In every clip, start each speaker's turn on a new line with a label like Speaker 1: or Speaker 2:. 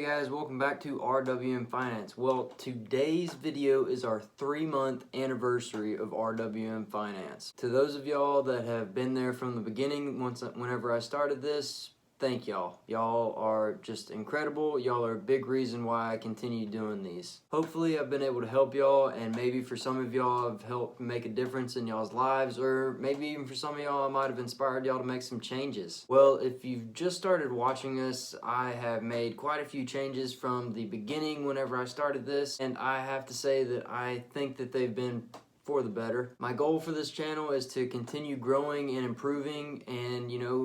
Speaker 1: Hey guys, welcome back to RWM Finance. Well, today's video is our 3-month anniversary of RWM Finance. To those of y'all that have been there from the beginning, whenever I started this, thank y'all. Y'all are just incredible. Y'all are a big reason why I continue doing these. Hopefully I've been able to help y'all, and maybe for some of y'all I've helped make a difference in y'all's lives, or maybe even for some of y'all I might have inspired y'all to make some changes. Well, if you've just started watching this, I have made quite a few changes from the beginning whenever I started this, and I have to say that I think that they've been for the better. My goal for this channel is to continue growing and improving and,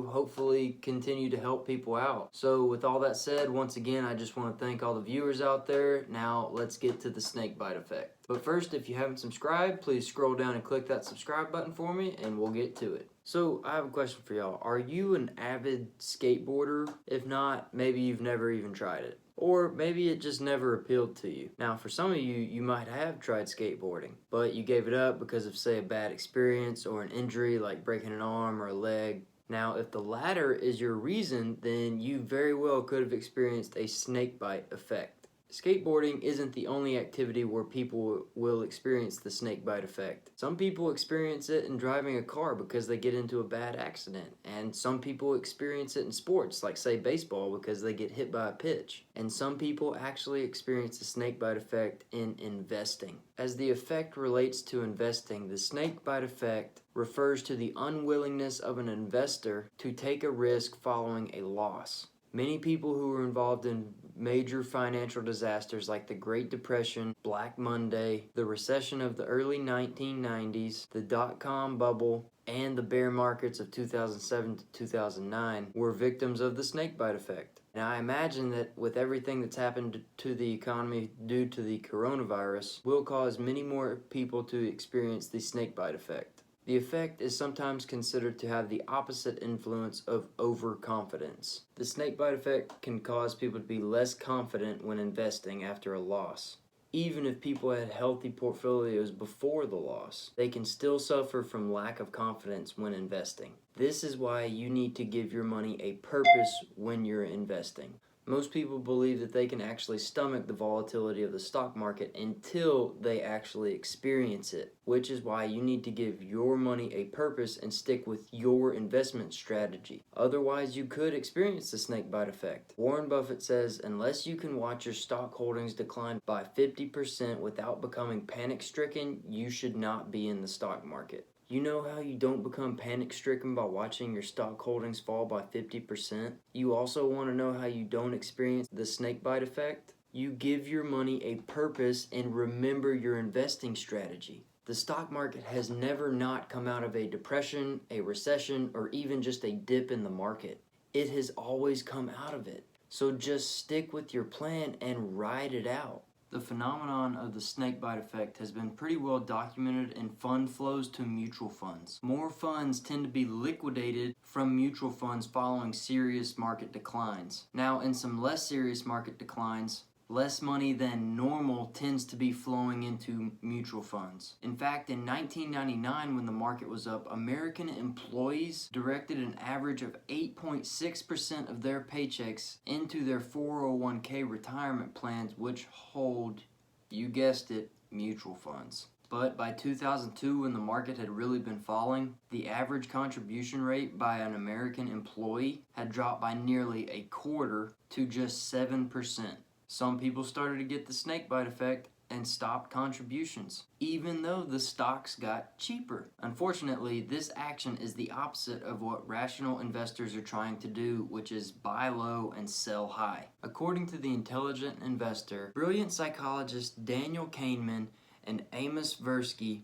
Speaker 1: hopefully continue to help people out. So with all that said, once again, I just want to thank all the viewers out there. Now let's get to the snakebite effect. But first, if you haven't subscribed, please scroll down and click that subscribe button for me and we'll get to it. So I have a question for y'all. Are you an avid skateboarder? If not, maybe you've never even tried it. Or maybe it just never appealed to you. Now, for some of you, you might have tried skateboarding, but you gave it up because of, say, a bad experience or an injury like breaking an arm or a leg. Now, if the latter is your reason, then you very well could have experienced a snakebite effect. Skateboarding isn't the only activity where people will experience the snakebite effect. Some people experience it in driving a car because they get into a bad accident. And some people experience it in sports, like say baseball, because they get hit by a pitch. And some people actually experience the snakebite effect in investing. As the effect relates to investing, the snakebite effect refers to the unwillingness of an investor to take a risk following a loss. Many people who were involved in major financial disasters like the Great Depression, Black Monday, the recession of the early 1990s, the dot-com bubble, and the bear markets of 2007 to 2009 were victims of the snakebite effect. Now, I imagine that with everything that's happened to the economy due to the coronavirus will cause many more people to experience the snakebite effect. The effect is sometimes considered to have the opposite influence of overconfidence. The snakebite effect can cause people to be less confident when investing after a loss. Even if people had healthy portfolios before the loss, they can still suffer from lack of confidence when investing. This is why you need to give your money a purpose when you're investing. Most people believe that they can actually stomach the volatility of the stock market until they actually experience it, which is why you need to give your money a purpose and stick with your investment strategy. Otherwise, you could experience the snakebite effect. Warren Buffett says, unless you can watch your stock holdings decline by 50% without becoming panic-stricken, you should not be in the stock market. You know how you don't become panic-stricken by watching your stock holdings fall by 50%? You also want to know how you don't experience the snakebite effect? You give your money a purpose and remember your investing strategy. The stock market has never not come out of a depression, a recession, or even just a dip in the market. It has always come out of it. So just stick with your plan and ride it out. The phenomenon of the snakebite effect has been pretty well documented in fund flows to mutual funds. More funds tend to be liquidated from mutual funds following serious market declines. Now, in some less serious market declines, less money than normal tends to be flowing into mutual funds. In fact, in 1999, when the market was up, American employees directed an average of 8.6% of their paychecks into their 401k retirement plans, which hold, you guessed it, mutual funds. But by 2002, when the market had really been falling, the average contribution rate by an American employee had dropped by nearly a quarter to just 7%. Some people started to get the snakebite effect and stopped contributions, even though the stocks got cheaper. Unfortunately, this action is the opposite of what rational investors are trying to do, which is buy low and sell high. According to The Intelligent Investor, brilliant psychologists Daniel Kahneman and Amos Tversky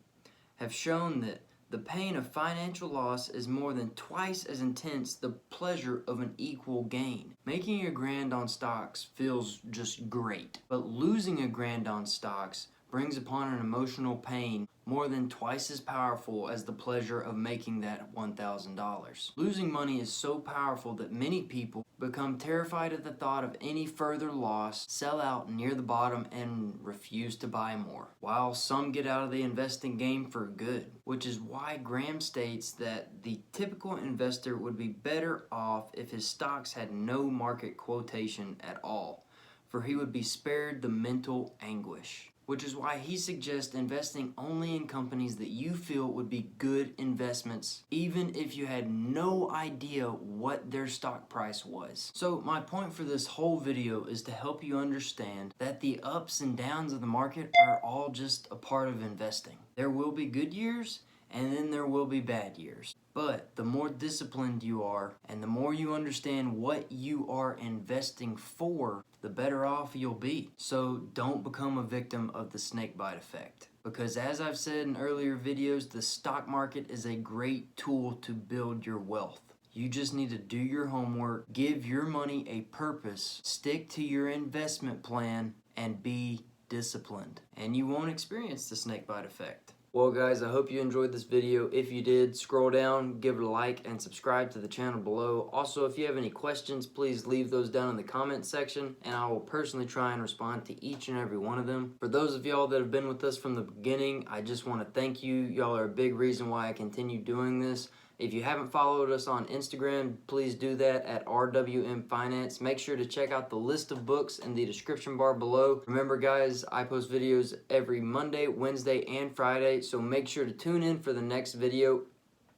Speaker 1: have shown that the pain of financial loss is more than twice as intense the pleasure of an equal gain. Making $1,000 on stocks feels just great, but losing $1,000 on stocks brings upon an emotional pain more than twice as powerful as the pleasure of making that $1,000. Losing money is so powerful that many people become terrified at the thought of any further loss, sell out near the bottom, and refuse to buy more, while some get out of the investing game for good, which is why Graham states that the typical investor would be better off if his stocks had no market quotation at all. for he would be spared the mental anguish. Which is why he suggests investing only in companies that you feel would be good investments, even if you had no idea what their stock price was. So my point for this whole video is to help you understand that the ups and downs of the market are all just a part of investing. There will be good years, and then there will be bad years. But the more disciplined you are, and the more you understand what you are investing for, the better off you'll be. So don't become a victim of the snakebite effect. Because as I've said in earlier videos, the stock market is a great tool to build your wealth. You just need to do your homework, give your money a purpose, stick to your investment plan, and be disciplined. And you won't experience the snakebite effect. Well guys, I hope you enjoyed this video. If you did, scroll down, give it a like, and subscribe to the channel below. Also, if you have any questions, please leave those down in the comment section, and I will personally try and respond to each and every one of them. For those of y'all that have been with us from the beginning, I just want to thank you. Y'all are a big reason why I continue doing this. If you haven't followed us on Instagram, please do that at RWM Finance. Make sure to check out the list of books in the description bar below. Remember guys, I post videos every Monday, Wednesday, and Friday, so make sure to tune in for the next video.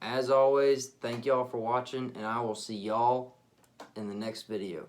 Speaker 1: As always, thank y'all for watching, and I will see y'all in the next video.